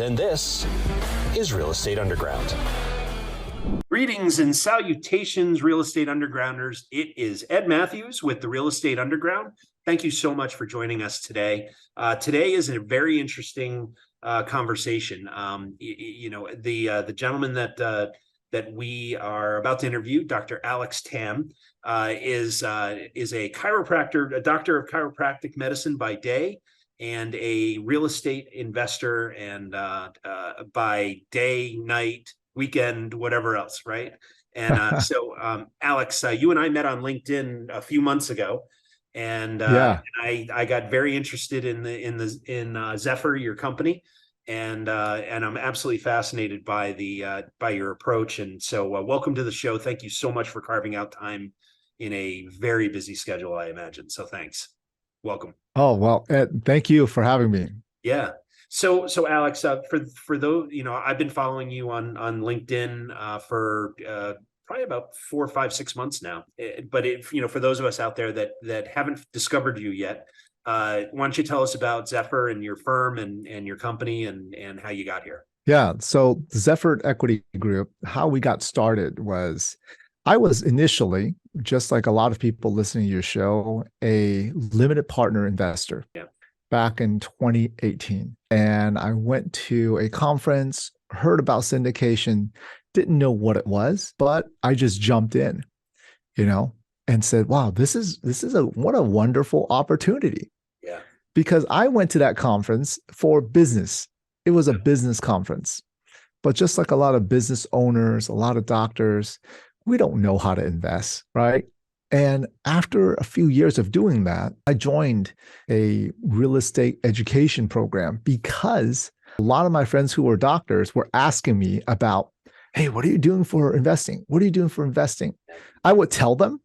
And this is Real Estate Underground. Greetings and salutations, Real Estate Undergrounders. It is Ed Matthews with the Real Estate Underground. Thank you so much for joining us today. Today is a very interesting conversation. The gentleman that we are about to interview, Dr. Alex Tam, is a chiropractor, a doctor of chiropractic medicine by day, and a real estate investor, and by day, night, weekend, whatever else, right? And Alex, you and I met on LinkedIn a few months ago, and I got very interested in Zephyr, your company, and I'm absolutely fascinated by your approach. And so, welcome to the show. Thank you so much for carving out time in a very busy schedule, I imagine. So, thanks. Welcome. Oh, well, Ed, thank you for having me. Yeah. So Alex, for those, I've been following you on LinkedIn for probably about 4, 5, 6 months now. But for those of us out there that haven't discovered you yet, why don't you tell us about Zephyr and your firm and your company and how you got here? Yeah. So Zephyr Equity Group, how we got started was I was initially, just like a lot of people listening to your show, a limited partner investor. Yeah. Back in 2018. And I went to a conference, heard about syndication, didn't know what it was, but I just jumped in, and said, wow, this is what a wonderful opportunity. Yeah. Because I went to that conference for business. It was a business conference. But just like a lot of business owners, a lot of doctors, we don't know how to invest, right? And after a few years of doing that, I joined a real estate education program because a lot of my friends who were doctors were asking me about, hey, what are you doing for investing? What are you doing for investing? I would tell them,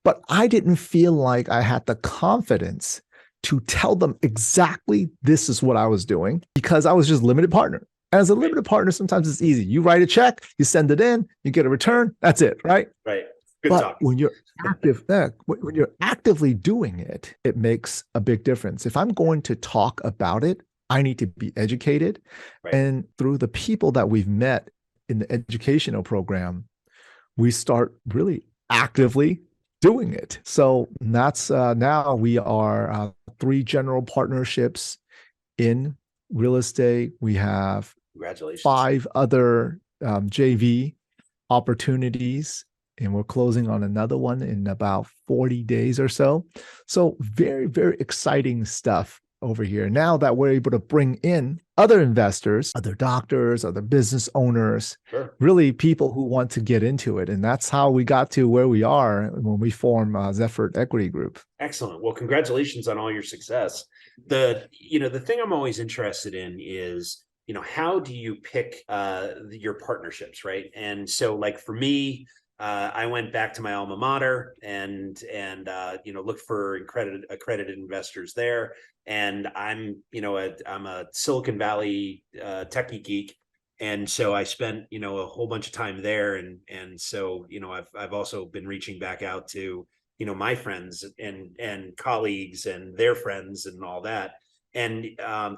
but I didn't feel like I had the confidence to tell them exactly this is what I was doing because I was just limited partner. As a limited partner, sometimes it's easy. You write a check, you send it in, you get a return. That's it, right? Right. Good but talk. when you're when you're actively doing it, it makes a big difference. If I'm going to talk about it, I need to be educated. Right. And through the people that we've met in the educational program, we start really actively doing it. So that's now we are 3 general partnerships in real estate. We have Congratulations. 5 other JV opportunities, and we're closing on another one in about 40 days or so. So very, very exciting stuff over here. Now that we're able to bring in other investors, other doctors, other business owners, Sure. Really people who want to get into it. And that's how we got to where we are when we formed Zephyr Equity Group. Excellent. Well, congratulations on all your success. The thing I'm always interested in is, how do you pick your partnerships, right? And so, like for me, I went back to my alma mater and looked for accredited investors there. And I'm a Silicon Valley techie geek, and so I spent a whole bunch of time there. And so I've also been reaching back out to my friends and colleagues and their friends and all that, and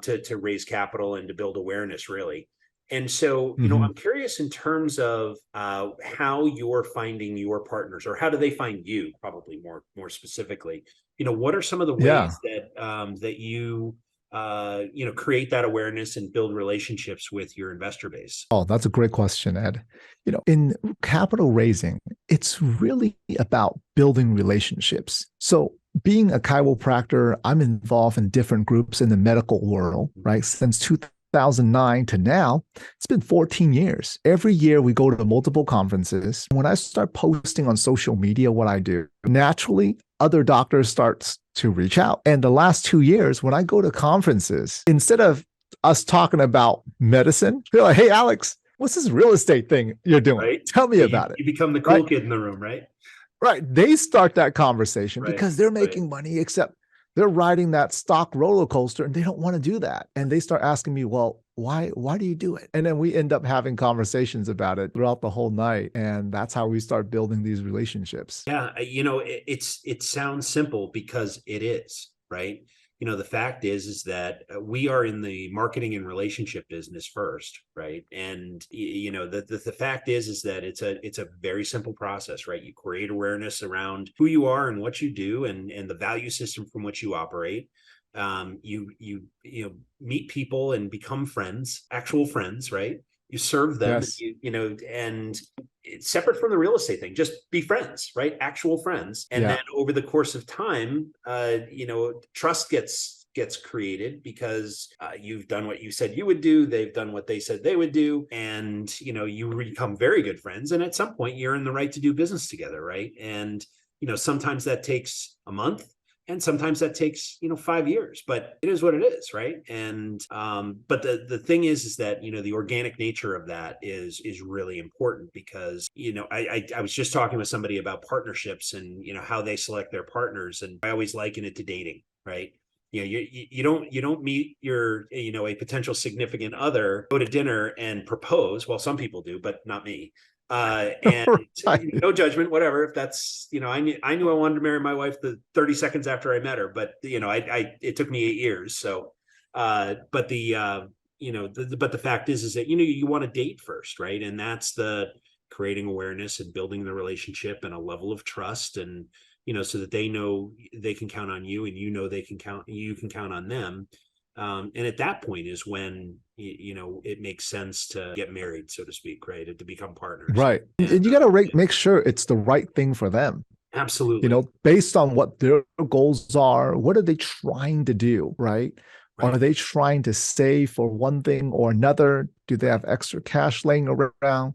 to raise capital and to build awareness, really. And so, I'm curious in terms of how you're finding your partners, or how do they find you, probably more specifically. What are some of the ways that you create that awareness and build relationships with your investor base? Oh, that's a great question, Ed. In capital raising, it's really about building relationships. So being a chiropractor, I'm involved in different groups in the medical world, right? Since 2009 to now, it's been 14 years. Every year we go to multiple conferences. When I start posting on social media what I do, naturally other doctors start to reach out. And the last 2 years, when I go to conferences, instead of us talking about medicine, they're like, hey, Alex, what's this real estate thing you're doing? Right. Tell me about it. You become the cool kid in the room, right? Right. They start that conversation Right. because they're making money, except they're riding that stock roller coaster and they don't want to do that. And they start asking me, well, why do you do it? And then we end up having conversations about it throughout the whole night. And that's how we start building these relationships. Yeah. It sounds simple because it is, right? the fact is that we are in the marketing and relationship business first, right? And the fact is that it's a very simple process, right? You create awareness around who you are and what you do, and the value system from which you operate. You meet people and become friends, actual friends, right? You serve them, Yes. and it's separate from the real estate thing. Just be friends, right? Actual friends. And then over the course of time, trust gets created because you've done what you said you would do. They've done what they said they would do. And, you become very good friends. And at some point you're in the right to do business together, right? And, sometimes that takes a month. And sometimes that takes, 5 years, but it is what it is, right? And but the thing is that the organic nature of that is really important because I was just talking with somebody about partnerships and how they select their partners, and I always liken it to dating, right? You don't meet your a potential significant other, go to dinner and propose. Well, some people do, but not me. And Right. no judgment, whatever. If that's, I knew I wanted to marry my wife the 30 seconds after I met her, but it took me 8 years. So, but the fact is that, you want to date first, right? And that's the creating awareness and building the relationship and a level of trust, and, so that they know they can count on you, and you can count on them. And at that point is when, it makes sense to get married, so to speak, right? And to become partners. Right. And you got to make sure it's the right thing for them. Absolutely. Based on what their goals are, what are they trying to do, right? Are they trying to save for one thing or another? Do they have extra cash laying around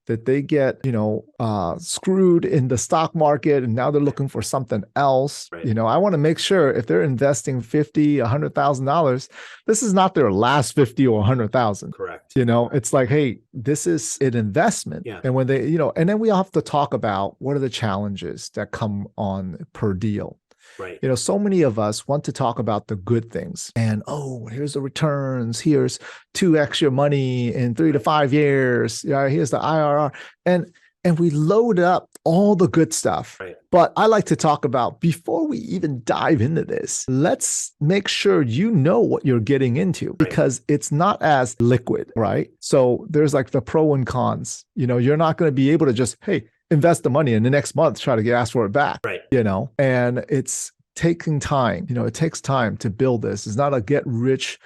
that they get, screwed in the stock market and now they're looking for something else? Right. I want to make sure if they're investing $50,000, $100,000, this is not their last 50 or 100,000. Correct. It's like, hey, this is an investment. Yeah. And when they, and then we all have to talk about what are the challenges that come on per deal. Right. So many of us want to talk about the good things and, oh, here's the returns. Here's 2x your money in 3 to 5 years. Yeah, here's the IRR. And we load up all the good stuff. Right. But I like to talk about, before we even dive into this, let's make sure you know what you're getting into, because it's not as liquid, right? So there's like the pro and cons. You're not going to be able to just, hey, invest the money and the next month try to ask for it back, right? And it's taking time. It takes time to build this. It's not a get rich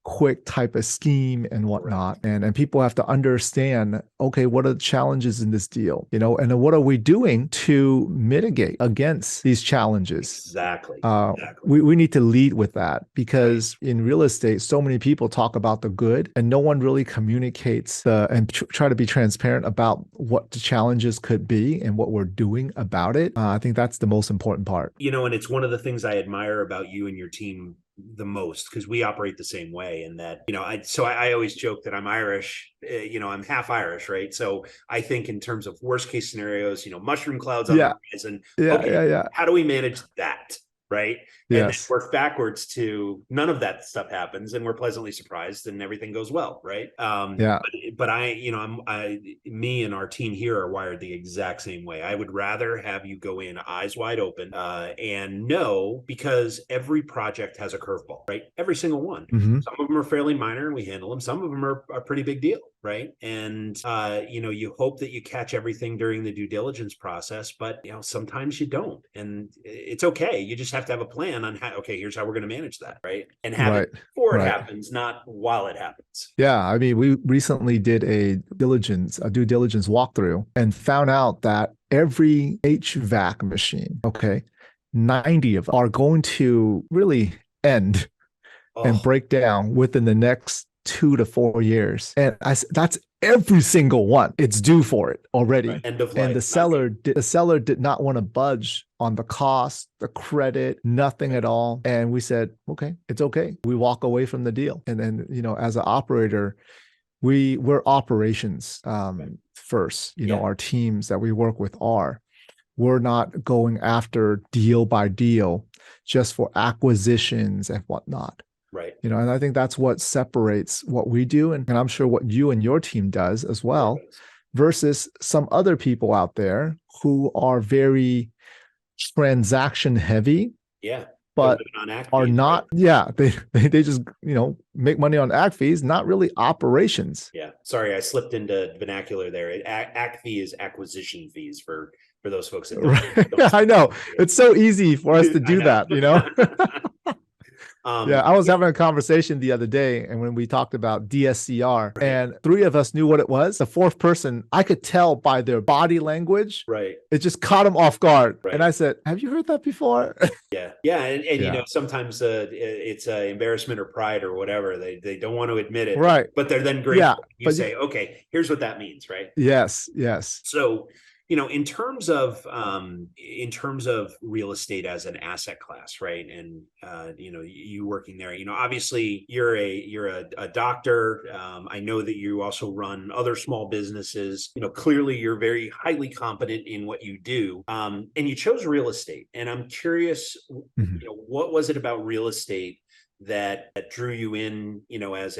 quick type of scheme and whatnot. And people have to understand, okay, what are the challenges in this deal? And then what are we doing to mitigate against these challenges? Exactly. We need to lead with that, because in real estate, so many people talk about the good and no one really communicates and try to be transparent about what the challenges could be and what we're doing about it. I think that's the most important part. And it's one of the things I admire about you and your team the most, because we operate the same way. And that, I always joke that I'm Irish, I'm half Irish, right? So I think in terms of worst case scenarios, mushroom clouds on the horizon. How do we manage that? Right. And then work backwards to none of that stuff happens and we're pleasantly surprised and everything goes well. Right. But me and our team here are wired the exact same way. I would rather have you go in eyes wide open and know, because every project has a curveball, right? Every single one. Mm-hmm. Some of them are fairly minor and we handle them. Some of them are a pretty big deal. Right. And, you hope that you catch everything during the due diligence process, but, sometimes you don't. And it's okay. You just have to have a plan on how, okay, here's how we're going to manage that. Right. And have it before it happens, not while it happens. Yeah. I mean, we recently did a due diligence walkthrough and found out that every HVAC machine, 90 of them are going to really end and break down within the next 2 to 4 years. And that's every single one. It's due for it already. Right. End of life. And the seller did not want to budge on the cost, the credit, nothing at all. And we said, okay, it's okay. We walk away from the deal. And then, as an operator, we're operations first. Our teams that we work with we're not going after deal by deal just for acquisitions and whatnot. Right. And I think that's what separates what we do. And I'm sure what you and your team does as well, versus some other people out there who are very transaction heavy. Yeah. but on act are fees, not, right? yeah, they just, make money on act fees, not really operations. Yeah. Sorry, I slipped into vernacular there. Act fee is acquisition fees for those folks that Right. don't I know. It's so easy for us to I do know. that. Yeah, I was Yeah, having a conversation the other day, and when we talked about DSCR, right, and three of us knew what it was. The fourth person, I could tell by their body language, right, it just caught them off guard. And right. I said, "Have you heard that before?" Yeah, yeah, and Yeah, sometimes it's embarrassment or pride or whatever. They don't want to admit it, right. but they're then Yeah, grateful. You but you, say, okay, here's what that means, right? yes, yes. So, in terms of real estate as an asset class, right? And you working there, obviously you're a doctor. I know that you also run other small businesses. Clearly you're very highly competent in what you do. And you chose real estate. And I'm curious, Mhm. what was it about real estate that drew you in, as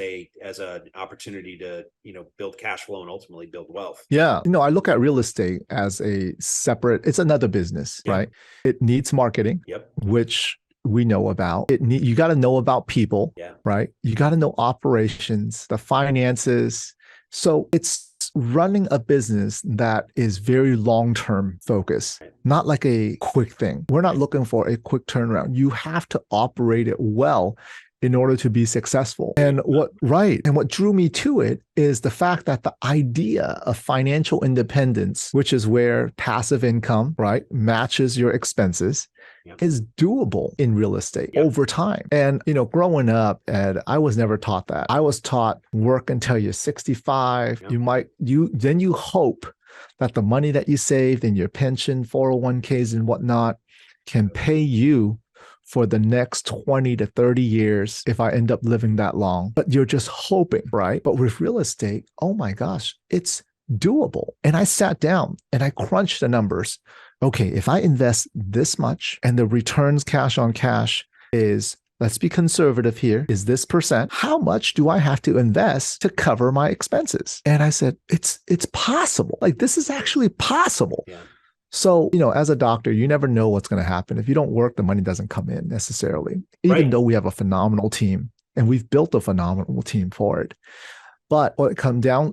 an opportunity to, build cash flow and ultimately build wealth? Yeah. I look at real estate as a separate, it's another business, Yeah. right? It needs marketing, Yep. which we know about. You got to know about people, Yeah. right? You got to know operations, the finances. So it's running a business that is very long-term focused, Right. not like a quick thing. We're not looking for a quick turnaround. You have to operate it well in order to be successful. And what drew me to it is the fact that the idea of financial independence, which is where passive income, right, matches your expenses, Yep. is doable in real estate Yep. over time. And, growing up, Ed, I was never taught that. I was taught work until you're 65. Yep. Then you hope that the money that you saved in your pension, 401ks and whatnot can pay you for the next 20 to 30 years if I end up living that long. But you're just hoping, right? But with real estate, oh my gosh, it's doable. And I sat down and I crunched the numbers. Okay, if I invest this much and the returns cash on cash is, let's be conservative here, is this percent, how much do I have to invest to cover my expenses? And I said, it's possible. Like, this is actually possible. Yeah. So, as a doctor, you never know what's going to happen. If you don't work, the money doesn't come in necessarily, even Right. though we have a phenomenal team and we've built a phenomenal team for it. But what it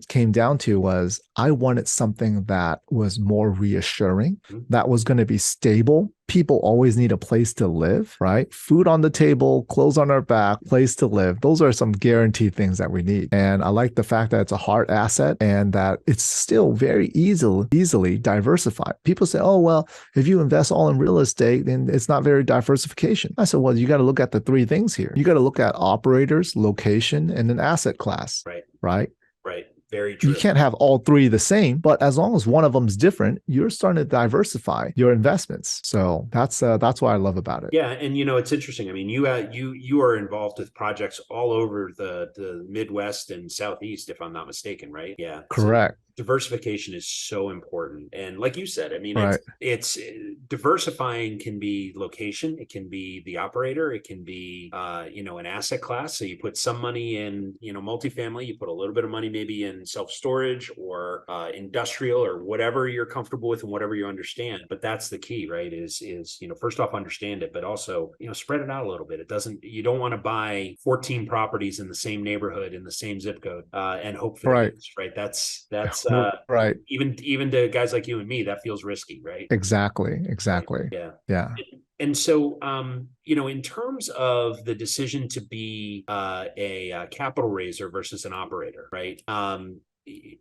came down to was I wanted something that was more reassuring, that was going to be stable. People always need a place to live, right? Food on the table, clothes on our back, place to live. Those are some guaranteed things that we need. And I like the fact that it's a hard asset and that it's still very easily diversified. People say, oh, well, if you invest all in real estate, then it's not very diversification. I said, well, you got to look at the three things here. You got to look at operators, location, and an asset class. Right. Right. Right. Very true. You can't have all three the same, but as long as one of them's different, you're starting to diversify your investments. So that's what I love about it. Yeah, and it's interesting. I mean, you are involved with projects all over the Midwest and Southeast, if I'm not mistaken, right? Yeah. Correct. So diversification is so important, and like you said, I mean, Right. it's diversifying can be location, it can be the operator, it can be an asset class. So you put some money in multifamily, you put a little bit of money maybe in self-storage or industrial or whatever you're comfortable with and whatever you understand. But that's the key, right? Is first off, understand it, but also spread it out a little bit. You don't want to buy 14 properties in the same neighborhood in the same zip code and hope for the best, right? That's right. Even to guys like you and me, that feels risky, right? Exactly. Right? Yeah. Yeah. And so, in terms of the decision to be a capital raiser versus an operator, right?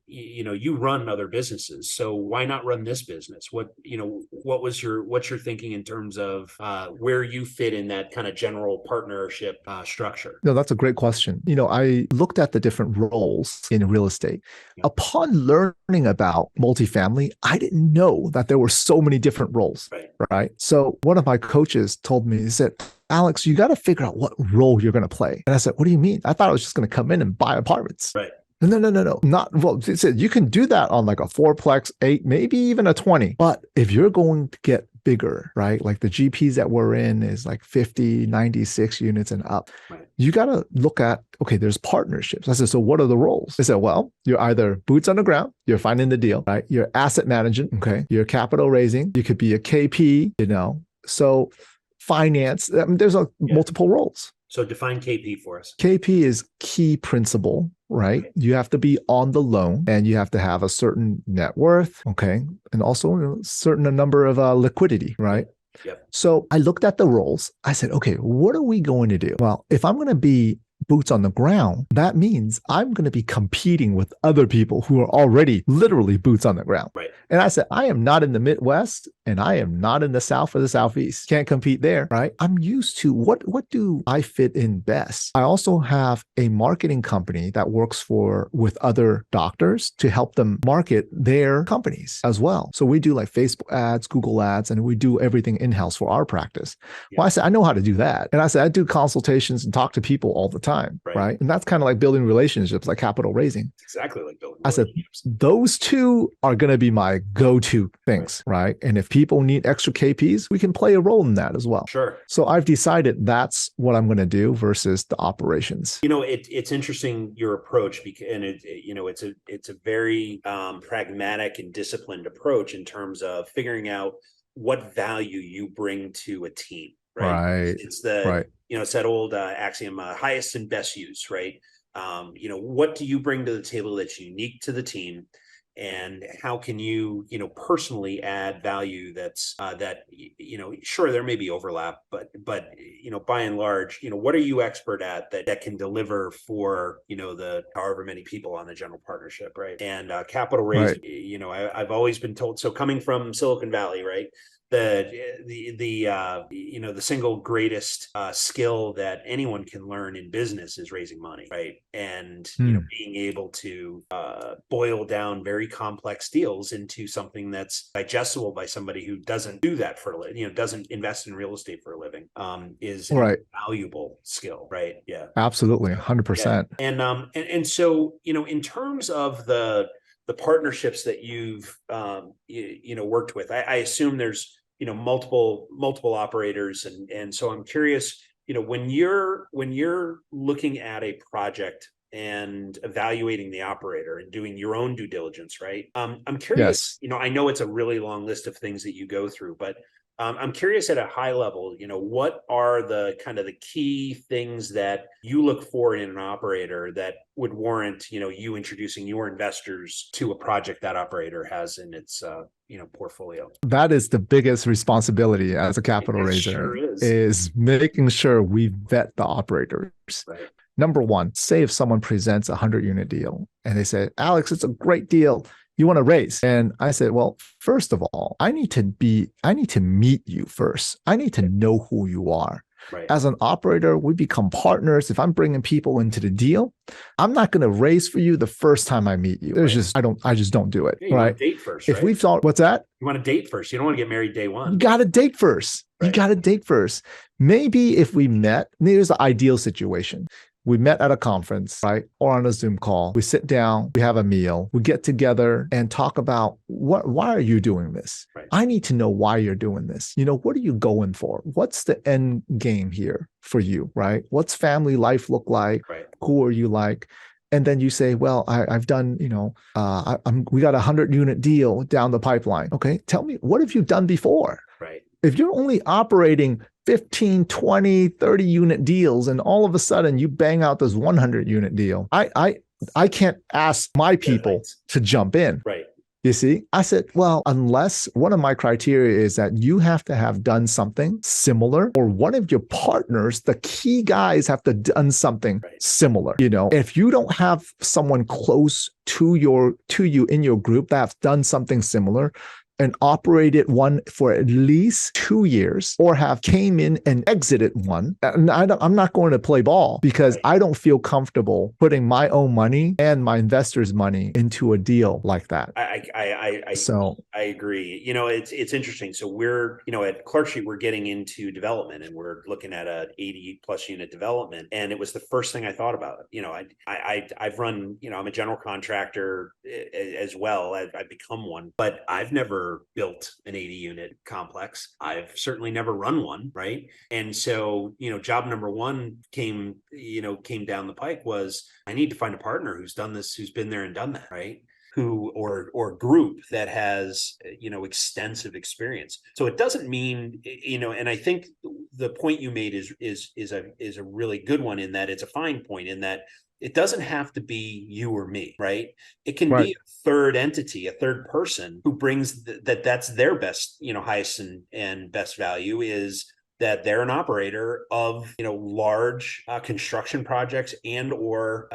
You run other businesses, so why not run this business? What's your thinking in terms of where you fit in that kind of general partnership structure? No, that's a great question. I looked at the different roles in real estate. Yeah. Upon learning about multifamily, I didn't know that there were so many different roles. Right. So one of my coaches told me, he said, Alex, you got to figure out what role you're going to play. And I said, what do you mean? I thought I was just going to come in and buy apartments. Right. No. Not well. It said you can do that on like a fourplex, 8, maybe even a 20. But if you're going to get bigger, right? Like the GPs that we're in is like 50, 96 units and up. Right. You got to look at, okay, there's partnerships. I said, so what are the roles? They said, well, you're either boots on the ground, you're finding the deal, right? You're asset management, okay? You're capital raising. You could be a KP, So finance. I mean, there's multiple roles. So define KP for us. KP is key principal, right? You have to be on the loan and you have to have a certain net worth, okay? And also a certain number of liquidity, right? Yep. So I looked at the roles. I said, okay, what are we going to do? Well, if I'm going to be boots on the ground, that means I'm going to be competing with other people who are already literally boots on the ground. Right. And I said, I am not in the Midwest and I am not in the South or the Southeast. Can't compete there, right? I'm used to what do I fit in best? I also have a marketing company that works with other doctors to help them market their companies as well. So we do like Facebook ads, Google ads, and we do everything in-house for our practice. Yeah. Well, I said, I know how to do that. And I said, I do consultations and talk to people all the time, right? And that's kind of like building relationships, like capital raising. It's exactly like building I said, those two are going to be my go-to things, right? And if people need extra KPs, we can play a role in that as well. Sure. So I've decided that's what I'm going to do versus the operations. You know, it's interesting, your approach, because, and it's a very pragmatic and disciplined approach in terms of figuring out what value you bring to a team, right? It's the, it's that old axiom, highest and best use, right? What do you bring to the table that's unique to the team? And how can you, personally add value that's sure, there may be overlap, but by and large, what are you expert at that can deliver for, the however many people on the general partnership, right? And capital raise, I've always been told, so coming from Silicon Valley, right? The single greatest skill that anyone can learn in business is raising money, right? And being able to boil down very complex deals into something that's digestible by somebody who doesn't do that for a living, doesn't invest in real estate for a living, is a valuable skill, right? Yeah, absolutely, 100%. Yeah. And so in terms of the partnerships that you've worked with, I assume there's multiple operators, and so I'm curious, when you're looking at a project and evaluating the operator and doing your own due diligence, right? I'm curious. Yes. I know it's a really long list of things that you go through, but I'm curious at a high level, what are the kind of the key things that you look for in an operator that would warrant, you introducing your investors to a project that operator has in its, portfolio? That is the biggest responsibility as a capital raiser, sure is making sure we vet the operators. Right. Number one, say if someone presents a 100-unit deal and they say, Alex, it's a great deal, you want to raise? And I said, well, first of all, I need to meet you first. I need to know who you are. Right. As an operator, we become partners. If I'm bringing people into the deal, I'm not going to raise for you the first time I meet you. There's I just don't do it. Yeah, you want to date first, If we've thought, what's that? You want to date first. You don't want to get married day one. You got to date first. Right. You got to date first. Maybe if we met, here's the ideal situation. We met at a conference, right? Or on a Zoom call. We sit down, we have a meal, we get together and talk about why are you doing this? Right. I need to know why you're doing this. What are you going for? What's the end game here for you, right? What's family life look like? Right. Who are you like? And then you say, well, I've done, we got a 100-unit deal down the pipeline. Okay, tell me, what have you done before? Right. If you're only operating 15, 20, 30-unit deals, and all of a sudden you bang out this 100-unit deal, I can't ask my people to jump in. Right. You see, I said, well, unless one of my criteria is that you have to have done something similar, or one of your partners, the key guys have to have done something similar. If you don't have someone close to you in your group that have done something similar, and operated one for at least 2 years, or have came in and exited one, and I'm not going to play ball, because I don't feel comfortable putting my own money and my investors' money into a deal like that. I agree. It's interesting. So we're, at Clark Street, we're getting into development, and we're looking at a 80+ unit development. And it was the first thing I thought about. I've run, I'm a general contractor as well. I've become one, but I've never built an 80-unit complex. I've certainly never run one, right? And so, job number one came down the pike was, I need to find a partner who's done this, who's been there and done that, right? or group that has, extensive experience. So it doesn't mean, and I think the point you made is a really good one, in that it's a fine point, in that it doesn't have to be you or me, right? It can Right. be a third entity, a third person who brings that's their best, highest and best value, is that they're an operator of, large construction projects and/or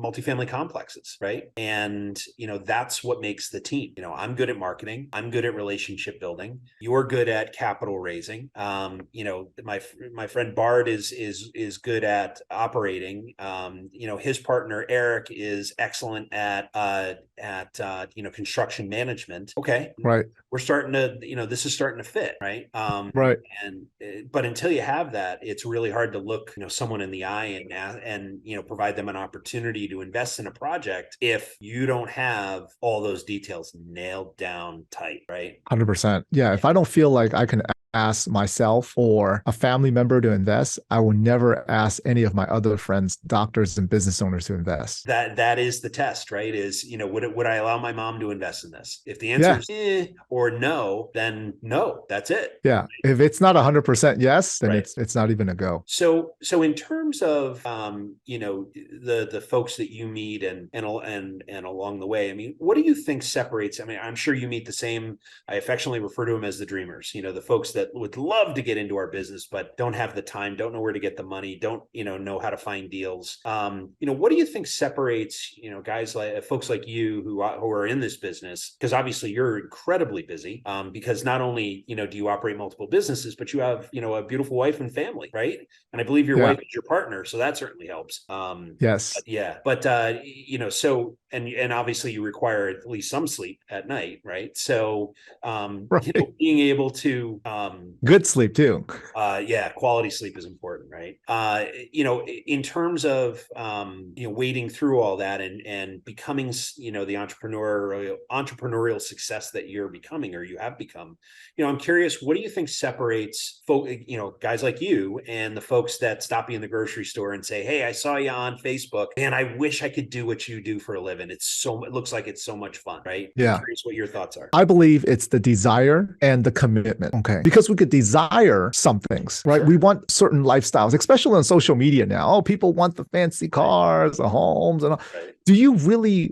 multifamily complexes, right? And that's what makes the team. I'm good at marketing. I'm good at relationship building. You're good at capital raising. My friend Bard is good at operating. His partner Eric is excellent at construction management. Okay, Right. we're starting to, this is starting to fit, right? Right. But until you have that, it's really hard to look, someone in the eye and provide them an opportunity to invest in a project if you don't have all those details nailed down tight, right? 100%. Yeah. If I don't feel like I can ask myself or a family member to invest, I will never ask any of my other friends, doctors and business owners, to invest. That is the test, right? Is, would I allow my mom to invest in this? If the answer Yeah. is or no, then no, that's it. Yeah. If it's not 100% yes, then Right. it's not even a go. So in terms of the folks that you meet and along the way, I mean, what do you think separates? I mean, I'm sure you meet the same. I affectionately refer to them as the dreamers. The folks that would love to get into our business but don't have the time, don't know where to get the money, don't know how to find deals. What do you think separates guys like folks like you who are in this business? Because obviously you're incredibly busy. Because not only do you operate multiple businesses, but you have a beautiful wife and family, right? And I believe your wife is your partner, so that certainly helps. Yes. So and obviously you require at least some sleep at night, right? So Right. being able to Good sleep too. quality sleep is important, right? In terms of wading through all that and becoming the entrepreneurial success that you're becoming, or you have become, I'm curious, what do you think separates guys like you and the folks that stop you in the grocery store and say, hey, I saw you on Facebook and I wish I could do what you do for a living. It looks like it's so much fun, right? Yeah. I'm curious what your thoughts are. I believe it's the desire and the commitment. Okay. Because we could desire some things, right? Sure. We want certain lifestyles, especially on social media now. Oh, people want the fancy cars, the homes, and all. Right. Do you really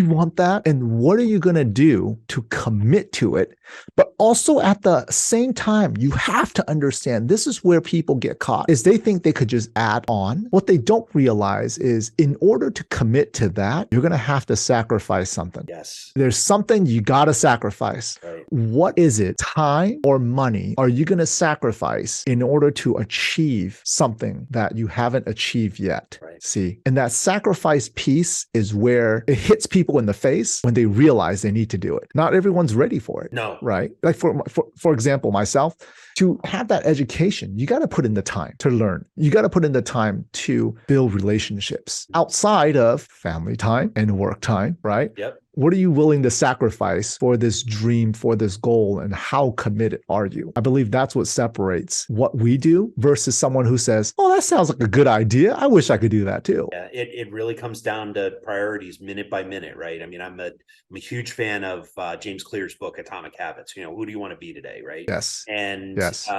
want that? And what are you going to do to commit to it? But also at the same time, you have to understand this is where people get caught, is they think they could just add on. What they don't realize is in order to commit to that, you're going to have to sacrifice something. Yes. There's something you got to sacrifice. Right. What is it? Time or money are you going to sacrifice in order to achieve something that you haven't achieved yet? Right. See, and that sacrifice piece is where it hits people in the face when they realize they need to do it. Not everyone's ready for it. No. Right. Like for example, myself, to have that education, you got to put in the time to learn. You got to put in the time to build relationships outside of family time and work time, right? Yep. What are you willing to sacrifice for this dream, for this goal, and how committed are you? I believe that's what separates what we do versus someone who says, oh, that sounds like a good idea. I wish I could do that too. Yeah, it really comes down to priorities minute by minute, right? I mean, I'm a huge fan of James Clear's book, Atomic Habits. Who do you want to be today, right? Yes. And yes.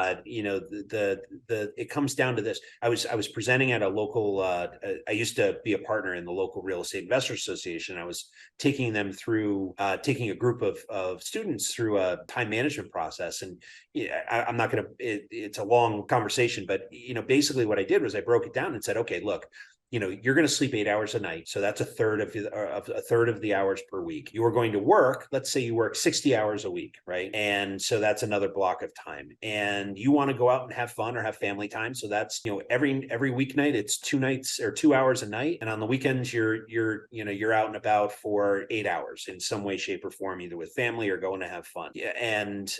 It comes down to this. I was presenting at a local. I used to be a partner in the local real estate investors association. I was taking them through taking a group of students through a time management process, and I'm not going to. It's a long conversation, but basically what I did was I broke it down and said, okay, look. You're going to sleep 8 hours a night. So that's a third of the hours per week. You are going to work. Let's say you work 60 hours a week, right? And so that's another block of time. And you want to go out and have fun or have family time. So that's, every weeknight, it's 2 nights or 2 hours a night. And on the weekends, you're out and about for 8 hours in some way, shape or form, either with family or going to have fun. Yeah. And,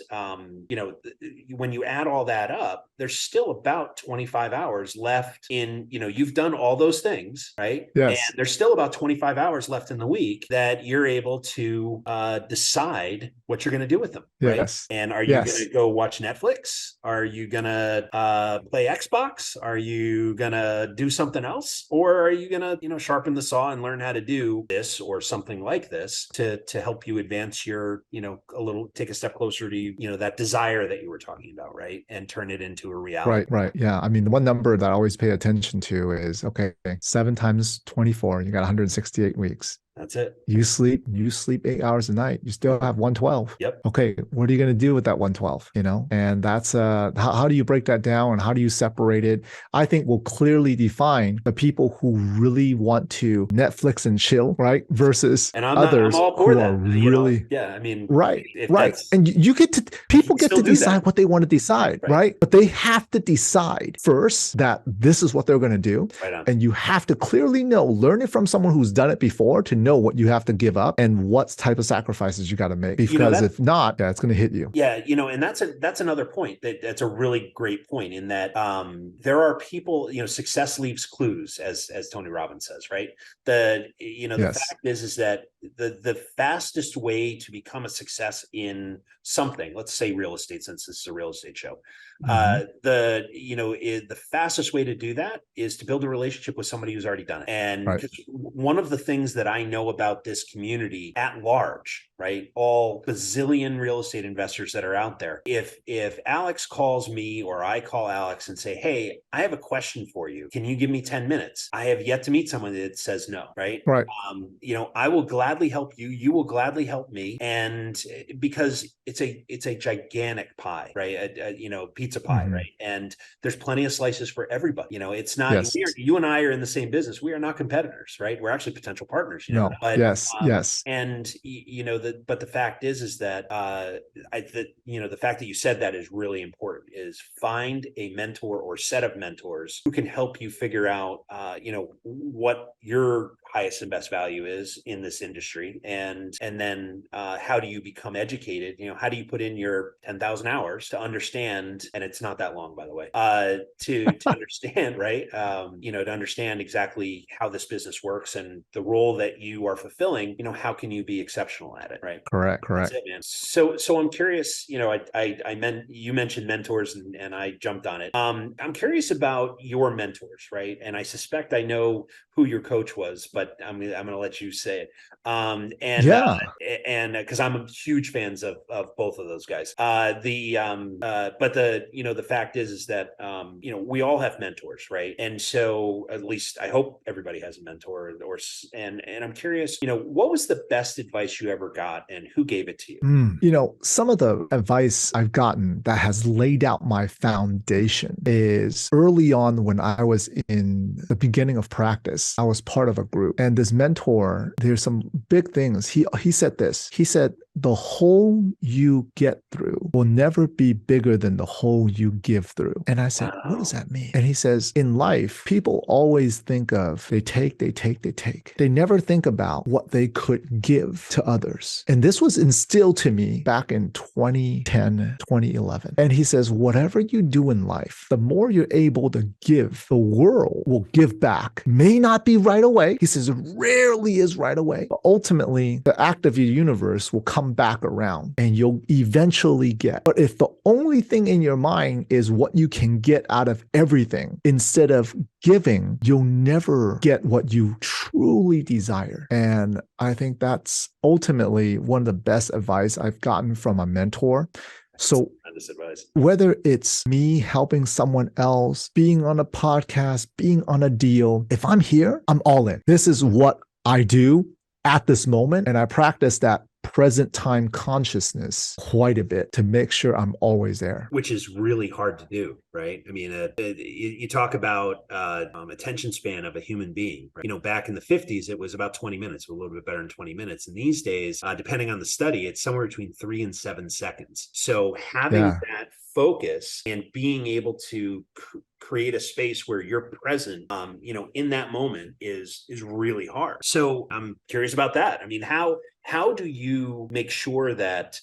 when you add all that up, there's still about 25 hours left in, you've done all those those things, right? Yes. And there's still about 25 hours left in the week that you're able to decide what you're going to do with them, right? Yes. And are you going to go watch Netflix? Are you going to play Xbox? Are you going to do something else? Or are you going to, sharpen the saw and learn how to do this or something like this to help you advance your, take a step closer to, that desire that you were talking about, right? And turn it into a reality. Right. Yeah. I mean, the one number that I always pay attention to is, okay, 7 times 24, you got 168 weeks. That's it. You sleep 8 hours a night. You still have 112. Yep. Okay. What are you going to do with that 112? And that's how do you break that down and how do you separate it? I think will clearly define the people who really want to Netflix and chill, right? Versus others I'm all for who that. are really, yeah. I mean, right. And you get to, people get to decide what they want to decide, right? But they have to decide first that this is what they're going to do. Right on. And you have to clearly learn it from someone who's done it before to know what you have to give up and what type of sacrifices you got to make. Because if not, it's going to hit you. Yeah. And that's another point that's a really great point in that there are people, success leaves clues, as Tony Robbins says, right? The fact is that the fastest way to become a success in something, let's say real estate, since this is a real estate show, the fastest way to do that is to build a relationship with somebody who's already done it. And one of the things that I know about this community at large, right, all bazillion real estate investors that are out there, if Alex calls me or I call Alex and say, hey, I have a question for you, can you give me 10 minutes? I have yet to meet someone that says no, right? I will gladly help you. You will gladly help me. And because it's a gigantic pie, right? Pizza pie, right? And there's plenty of slices for everybody. It's not, you and I are in the same business. We are not competitors, right? We're actually potential partners, But, and but the fact is that the fact that you said that is really important. Is find a mentor or set of mentors who can help you figure out, what your highest and best value is in this industry, and then how do you become educated? How do you put in your 10,000 hours to understand? And it's not that long, by the way, to understand, right? To understand exactly how this business works and the role that you are fulfilling. How can you be exceptional at it, right? Correct. That's it, man. So I'm curious. You mentioned mentors, and I jumped on it. I'm curious about your mentors, right? And I suspect I know who your coach was, but I'm gonna let you say it. And because I'm huge fans of both of those guys. But the fact is that we all have mentors, right? And so at least I hope everybody has a mentor, and I'm curious, what was the best advice you ever got, and who gave it to you? Some of the advice I've gotten that has laid out my foundation is early on when I was in the beginning of practice. I was part of a group, and this mentor, there's some big things. He said this. He said, the hole you get through will never be bigger than the hole you give through. And I said, what does that mean? And he says, in life, people always think of they take. They never think about what they could give to others. And this was instilled to me back in 2010, 2011. And he says, whatever you do in life, the more you're able to give, the world will give back. May not be right away. He says, it rarely is right away. But ultimately, the act of your universe will come back around and you'll eventually get. But if the only thing in your mind is what you can get out of everything instead of giving, you'll never get what you truly desire. And I think that's ultimately one of the best advice I've gotten from a mentor. So whether it's me helping someone else, being on a podcast, being on a deal, if I'm here, I'm all in. This is what I do at this moment. And I practice that present time consciousness quite a bit to make sure I'm always there. Which is really hard to do, right? I mean, you talk about attention span of a human being, right? Back in the 50s, it was about 20 minutes, a little bit better than 20 minutes. And these days, depending on the study, it's somewhere between 3 and 7 seconds. So having that focus and being able to create a space where you're present, in that moment is really hard. So I'm curious about that. I mean, how do you make sure that,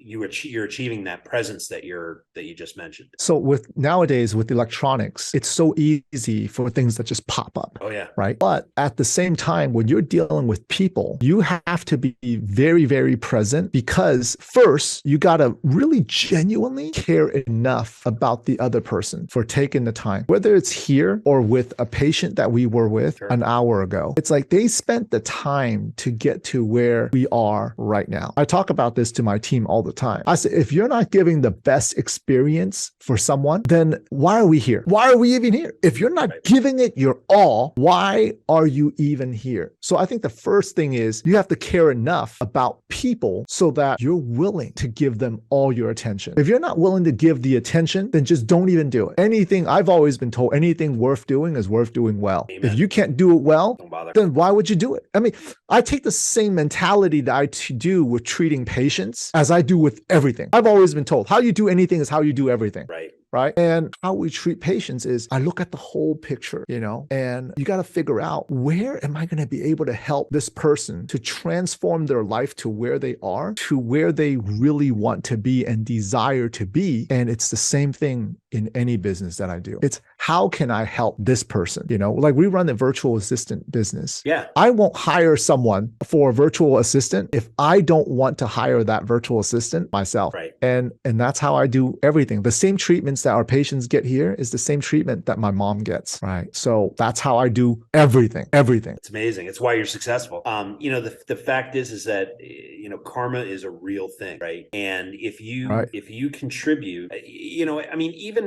you're achieving that presence that you just mentioned? So with nowadays with electronics, it's so easy for things that just pop up. Oh yeah. Right. But at the same time, when you're dealing with people, you have to be very, very present, because first you got to really genuinely care enough about the other person for taking the time, whether it's here or with a patient that we were with an hour ago. It's like they spent the time to get to where we are right now. I talk about this to my team all the time. I say, if you're not giving the best experience for someone, then why are we here? Why are we even here? If you're not giving it your all, why are you even here? So I think the first thing is you have to care enough about people so that you're willing to give them all your attention. If you're not willing to give the attention, then just don't even do it. Anything, I've always been told, anything worth doing is worth doing well. Amen. If you can't do it well, Don't bother. then why would you do it? I mean, I take the same mentality that I do with treating patients as I do with everything. I've always been told how you do anything is how you do everything. Right. And how we treat patients is I look at the whole picture, and you got to figure out, where am I going to be able to help this person to transform their life to where they are, to where they really want to be and desire to be. And it's the same thing in any business that I do. It's how can I help this person? Like we run a virtual assistant business. Yeah. I won't hire someone for a virtual assistant if I don't want to hire that virtual assistant myself. Right. And that's how I do everything. The same treatments that our patients get here is the same treatment that my mom gets. Right. So that's how I do everything. It's amazing. It's why you're successful. The fact is that, karma is a real thing, right? And if you contribute, even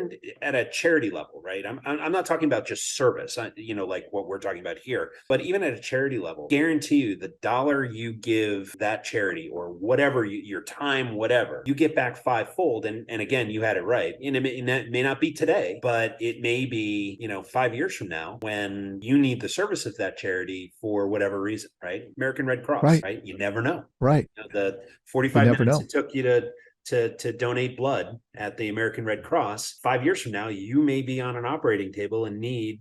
at a charity level, right? I'm not talking about just service, like what we're talking about here, but even at a charity level, guarantee you the dollar you give that charity or whatever, your time, whatever, you get back fivefold. And again, you had it right. And it may not be today, but it may be, 5 years from now when you need the service of that charity for whatever reason, right? American Red Cross, right? You never know. Right. The 45 minutes it took you to donate blood at the American Red Cross, 5 years from now, you may be on an operating table and need,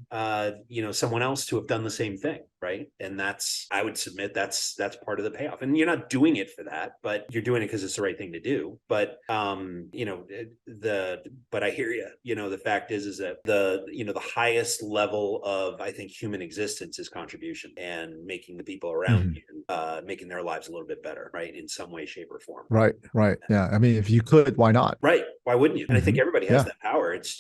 someone else to have done the same thing. Right. And I would submit that's part of the payoff. And you're not doing it for that, but you're doing it because it's the right thing to do. But, but I hear you, the fact is that the highest level of, I think, human existence is contribution and making the people around you, making their lives a little bit better, right? In some way, shape or form. Right. Yeah. I mean, if you could, why not? Right. Why wouldn't you? And I think everybody has that power. It's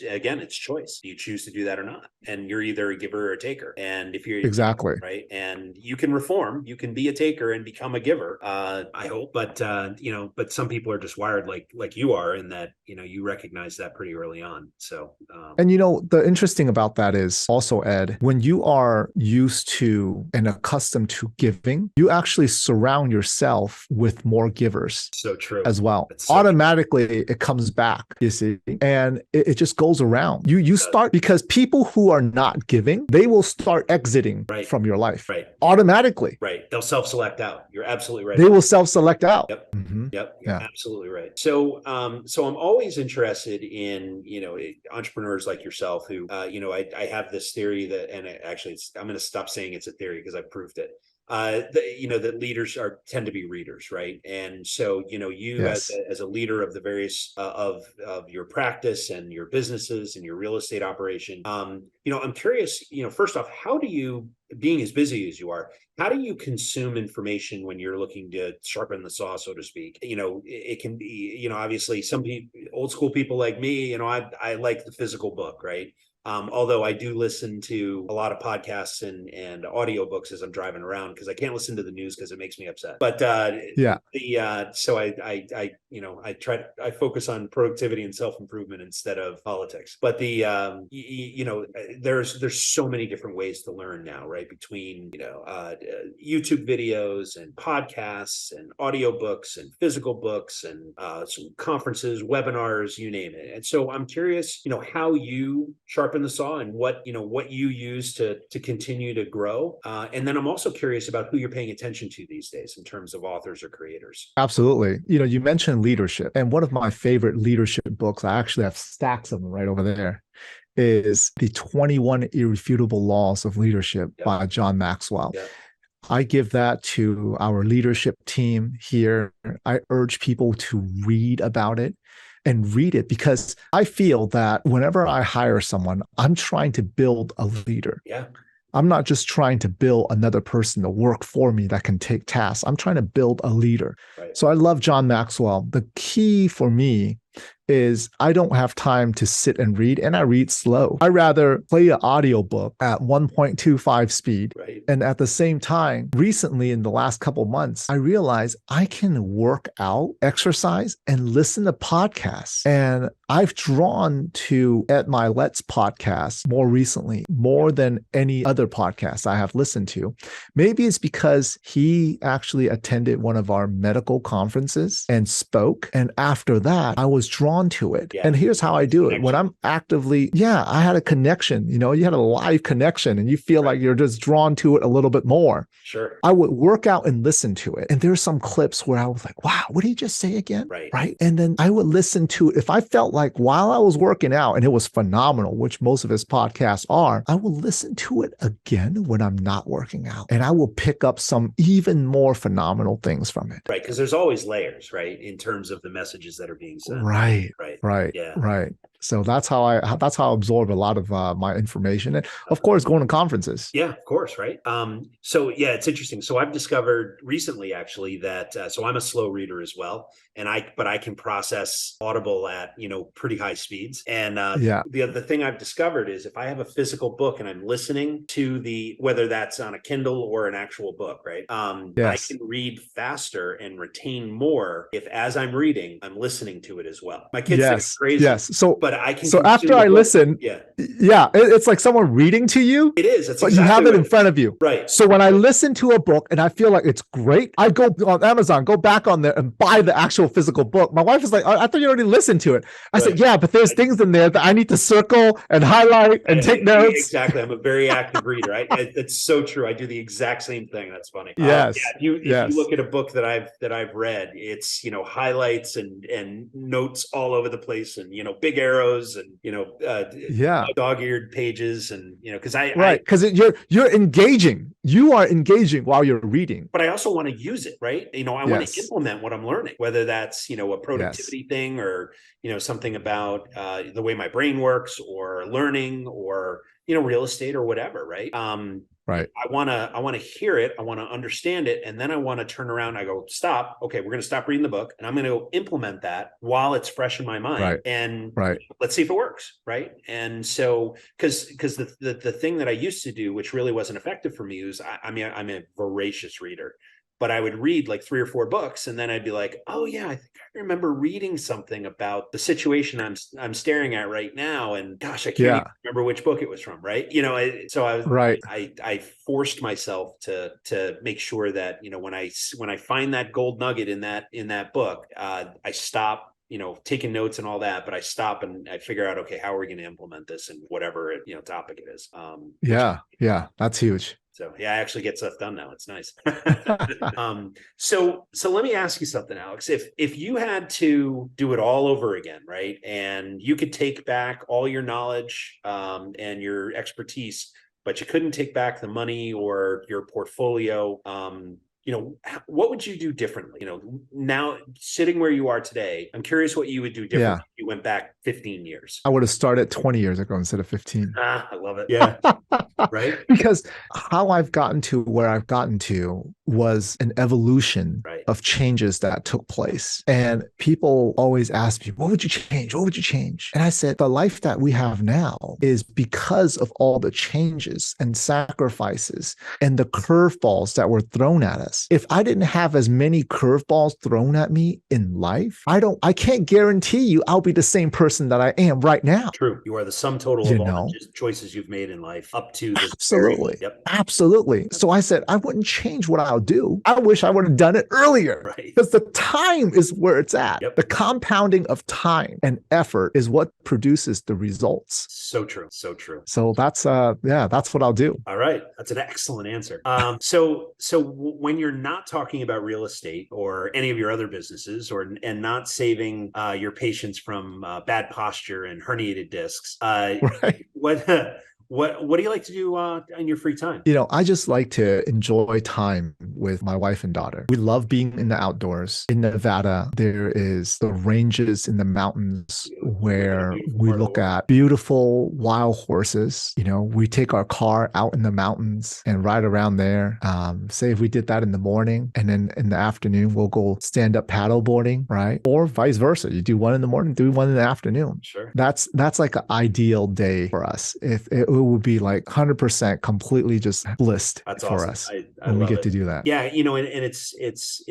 choice. Do you choose to do that or not? And you're either a giver or a taker. And if you're exactly right, and you can reform, you can be a taker and become a giver. I hope, but some people are just wired like you are, in that you recognize that pretty early on. So, and the interesting about that is also, Ed, when you are used to and accustomed to giving, you actually surround yourself with more givers. So true as well. So automatically true. It comes back, you see, and it just goes around. You start, because people who are not giving, they will start exiting from your life. Right. Automatically. Right. They'll self-select out. You're absolutely right. They will self-select out. Yep. Yep. You're absolutely right. So, so I'm always interested in, entrepreneurs like yourself who, I have this theory that, and I'm going to stop saying it's a theory because I've proved it. That leaders tend to be readers, right? And so, you as a leader of the various of your practice and your businesses and your real estate operation, I'm curious, first off, how do you, being as busy as you are, how do you consume information when you're looking to sharpen the saw, so to speak? It can be, obviously some people, old school people like me, I like the physical book, right? Although I do listen to a lot of podcasts and audiobooks as I'm driving around, because I can't listen to the news because it makes me upset. But so I focus on productivity and self-improvement instead of politics. But there's so many different ways to learn now, right? Between YouTube videos and podcasts and audiobooks and physical books and some conferences, webinars, you name it. And so I'm curious, how you sharpen the saw and what you use to continue to grow. And then I'm also curious about who you're paying attention to these days in terms of authors or creators. Absolutely. You mentioned leadership, and one of my favorite leadership books, I actually have stacks of them right over there, is The 21 Irrefutable Laws of Leadership by John Maxwell. I give that to our leadership team here. I urge people to read about it and read it, because I feel that whenever I hire someone, I'm trying to build a leader. I'm not just trying to build another person to work for me that can take tasks. I'm trying to build a leader. So I love John Maxwell. The key for me is I don't have time to sit and read, and I read slow. I rather play an audiobook at 1.25 speed. And at the same time, recently in the last couple months, I realized I can work out, exercise, and listen to podcasts. And I've drawn to Ed Milet's podcast more recently, more than any other podcast I have listened to. Maybe it's because he actually attended one of our medical conferences and spoke. And after that, I was drawn to it. And here's how I do it. When I'm actively, I had a connection, you had a live connection, and you feel like you're just drawn to it a little bit more. I would work out and listen to it. And there's some clips where I was like, wow, what did he just say again? And then I would listen to it. If I felt like while I was working out and it was phenomenal, which most of his podcasts are, I will listen to it again when I'm not working out. And I will pick up some even more phenomenal things from it. Because there's always layers, in terms of the messages that are being sent. Right. So that's how I absorb a lot of my information, and of course going to conferences. Of course, So it's interesting. So I've discovered recently, actually, that so I'm a slow reader as well, but I can process Audible at pretty high speeds. And the thing I've discovered is if I have a physical book and I'm listening to whether that's on a Kindle or an actual book, I can read faster and retain more if, as I'm reading, I'm listening to it as well. My kids think it's crazy. But I can. So after I listen, it's like someone reading to you. It is. But you have it in front of you. So when I listen to a book and I feel like it's great, I go on Amazon, go back on there and buy the actual physical book. My wife is like, I thought you already listened to it. I said, but there's things in there that I need to circle and highlight and take notes. Exactly. I'm a very active reader. It's so true. I do the exact same thing. That's funny. If you look at a book that I've read, it's highlights and notes all over the place, and big arrows and dog-eared pages, and because you're engaging. You are engaging while you're reading. But I also want to use it, I want to implement what I'm learning, whether that's a productivity thing or something about the way my brain works, or learning, or real estate, or whatever. I want to hear it. I want to understand it. And then I want to turn around. I go, stop. Okay, we're going to stop reading the book, and I'm going to go implement that while it's fresh in my mind. And let's see if it works. And so, because the thing that I used to do, which really wasn't effective for me, was I'm a voracious reader. But I would read like 3 or 4 books, and then I'd be like, "Oh yeah, I think I remember reading something about the situation I'm staring at right now." And gosh, I can't even remember which book it was from. So I was I forced myself to make sure that when I find that gold nugget in that book, I stop taking notes and all that, but I stop and I figure out, okay, how are we going to implement this and whatever topic it is. That's huge. So I actually get stuff done now. It's nice. So let me ask you something, Alex. If you had to do it all over again, and you could take back all your knowledge and your expertise, but you couldn't take back the money or your portfolio, what would you do differently? Now sitting where you are today, I'm curious what you would do differently if you went back 15 years. I would have started 20 years ago instead of 15. I love it. Yeah. Because how I've gotten to where I've gotten to was an evolution of changes that took place. And people always ask me, what would you change? What would you change? And I said, the life that we have now is because of all the changes and sacrifices and the curveballs that were thrown at us. If I didn't have as many curveballs thrown at me in life, I can't guarantee you I'll be the same person that I am right now. True. You are the sum total of all the choices you've made in life up to this. Absolutely. Absolutely. So I said, I wouldn't change what I'll I'll do. I wish I would have done it earlier, Right. because the time is where it's at. Yep. The compounding of time and effort is what produces the results. So true. So true. So that's that's what I'll do. All right. That's an excellent answer. When you're not talking about real estate or any of your other businesses, and not saving your patients from bad posture and herniated discs, Right. what do you like to do in your free time? I just like to enjoy time with my wife and daughter. We love being in the outdoors. In Nevada, there is the ranges in the mountains where we look at beautiful wild horses. We take our car out in the mountains and ride around there. Say if we did that in the morning, and then in the afternoon, we'll go stand up paddle boarding, right? Or vice versa. You do one in the morning, do one in the afternoon. Sure. That's like an ideal day for us. If it would be like 100% completely just blissed for awesome. us I when we love get it. to do that. Yeah, and it's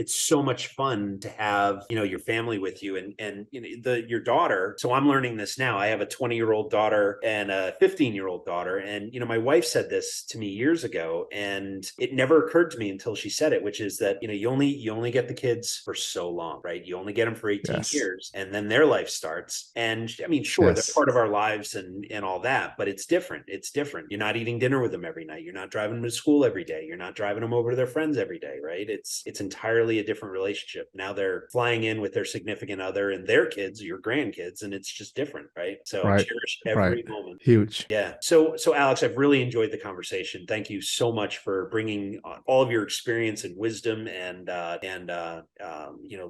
so much fun to have your family with you, and your daughter. So I'm learning this now. I have a 20-year-old daughter and a 15-year-old daughter, and my wife said this to me years ago, and it never occurred to me until she said it, which is that you only get the kids for so long, right? You only get them for 18 years, and then their life starts. And I mean, sure, they're part of our lives and all that, but it's different. It's different. You're not eating dinner with them every night. You're not driving them to school every day. You're not driving them over to their friends every day, right? It's entirely a different relationship. Now they're flying in with their significant other and their kids, your grandkids, and it's just different, right? So cherish every moment. Huge. Yeah. So Alex, I've really enjoyed the conversation. Thank you so much for bringing all of your experience and wisdom and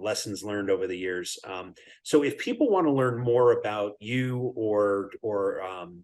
lessons learned over the years. So if people want to learn more about you or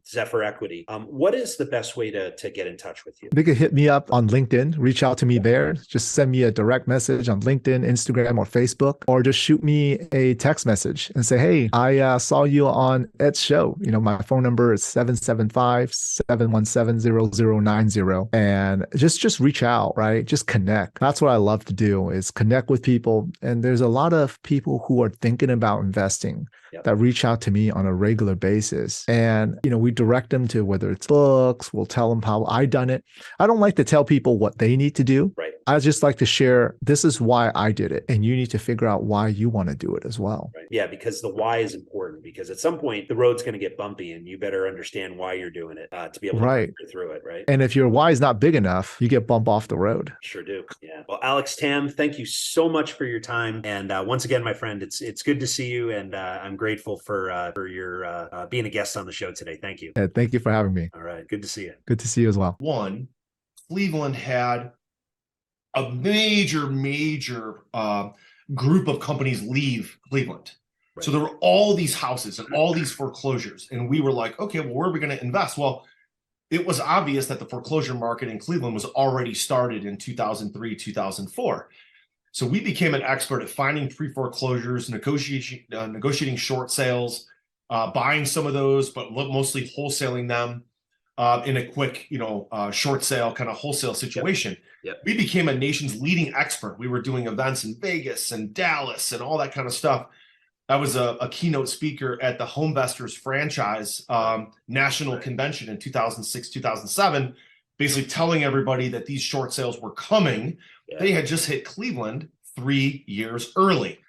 Zephyr Equity, what is the best way to get in touch with you? They could hit me up on LinkedIn, reach out to me there. Just send me a direct message on LinkedIn, Instagram, or Facebook, or just shoot me a text message and say, hey, I saw you on Ed's show. My phone number is 775-717-0090. And just reach out, right? Just connect. That's what I love to do, is connect with people. And there's a lot of people who are thinking about investing that reach out to me on a regular basis. And, we direct them to whether it's books, we'll tell them how I done it. I don't like to tell people what they need to do. Right. I just like to share, this is why I did it. And you need to figure out why you want to do it as well. Right. Yeah, because the why is important, because at some point the road's going to get bumpy and you better understand why you're doing it to be able to get through it. Right. And if your why is not big enough, you get bumped off the road. Sure do. Yeah. Well, Alex Tam, thank you so much for your time. And once again, my friend, it's good to see you. And I'm grateful for your being a guest on the show today. Thank you. Yeah, thank you for having me. All right. Good to see you. Good to see you as well. One, Cleveland had a major group of companies leave Cleveland. Right. So there were all these houses and all these foreclosures. And we were like, okay, well, where are we going to invest? Well, it was obvious that the foreclosure market in Cleveland was already started in 2003, 2004. So we became an expert at finding pre-foreclosures, negotiating short sales, buying some of those, but mostly wholesaling them in a quick, short sale kind of wholesale situation. Yep. We became a nation's leading expert. We were doing events in Vegas and Dallas and all that kind of stuff. I was a keynote speaker at the Homevestors franchise national convention in 2006, 2007, basically telling everybody that these short sales were coming. Yeah. They had just hit Cleveland 3 years early.